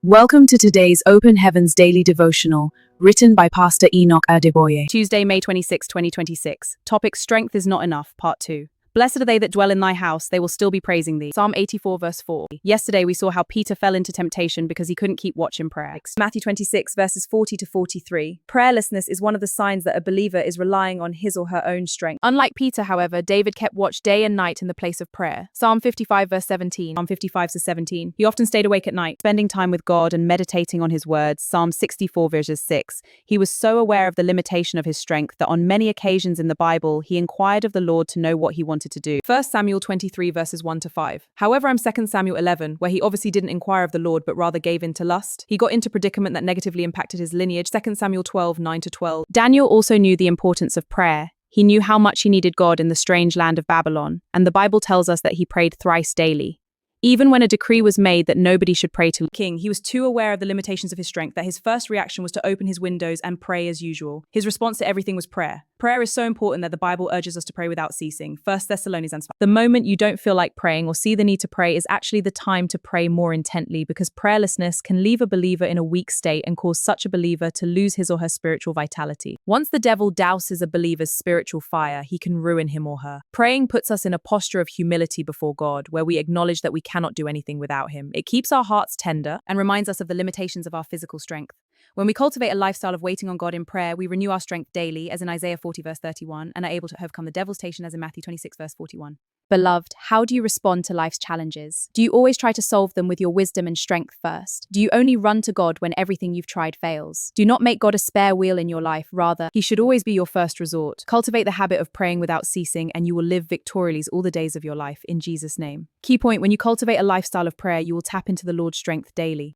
Welcome to today's Open Heavens Daily Devotional, written by Pastor Enoch Adeboye. Tuesday, May 26, 2026. Topic: Strength is not enough, Part 2. Blessed are they that dwell in thy house, they will still be praising thee. Psalm 84 verse 4. Yesterday we saw how Peter fell into temptation because he couldn't keep watch in prayer. Matthew 26 verses 40 to 43. Prayerlessness is one of the signs that a believer is relying on his or her own strength. Unlike Peter, however, David kept watch day and night in the place of prayer. Psalm 55 verse 17. Psalm 55 to 17. He often stayed awake at night, spending time with God and meditating on his words. Psalm 64 verses 6. He was so aware of the limitation of his strength that on many occasions in the Bible, he inquired of the Lord to know what he wanted to do. 1 Samuel 23 verses 1 to 5. However, 2 Samuel 11, where he obviously didn't inquire of the Lord but rather gave in to lust. He got into predicament that negatively impacted his lineage. 2 Samuel 12, 9 to 12. Daniel also knew the importance of prayer. He knew how much he needed God in the strange land of Babylon, and the Bible tells us that he prayed thrice daily. Even when a decree was made that nobody should pray to king, he was too aware of the limitations of his strength that his first reaction was to open his windows and pray as usual. His response to everything was prayer. Prayer is so important that the Bible urges us to pray without ceasing. 1 Thessalonians and 5. The moment you don't feel like praying or see the need to pray is actually the time to pray more intently, because prayerlessness can leave a believer in a weak state and cause such a believer to lose his or her spiritual vitality. Once the devil douses a believer's spiritual fire, he can ruin him or her. Praying puts us in a posture of humility before God, where we acknowledge that we cannot do anything without him. It keeps our hearts tender and reminds us of the limitations of our physical strength. When we cultivate a lifestyle of waiting on God in prayer, we renew our strength daily, as in Isaiah 40 verse 31, and are able to overcome the devil's temptation, as in Matthew 26 verse 41. Beloved, how do you respond to life's challenges? Do you always try to solve them with your wisdom and strength first? Do you only run to God when everything you've tried fails? Do not make God a spare wheel in your life. Rather, he should always be your first resort. Cultivate the habit of praying without ceasing, and you will live victoriously all the days of your life, in Jesus' name. Key point: when you cultivate a lifestyle of prayer, you will tap into the Lord's strength daily.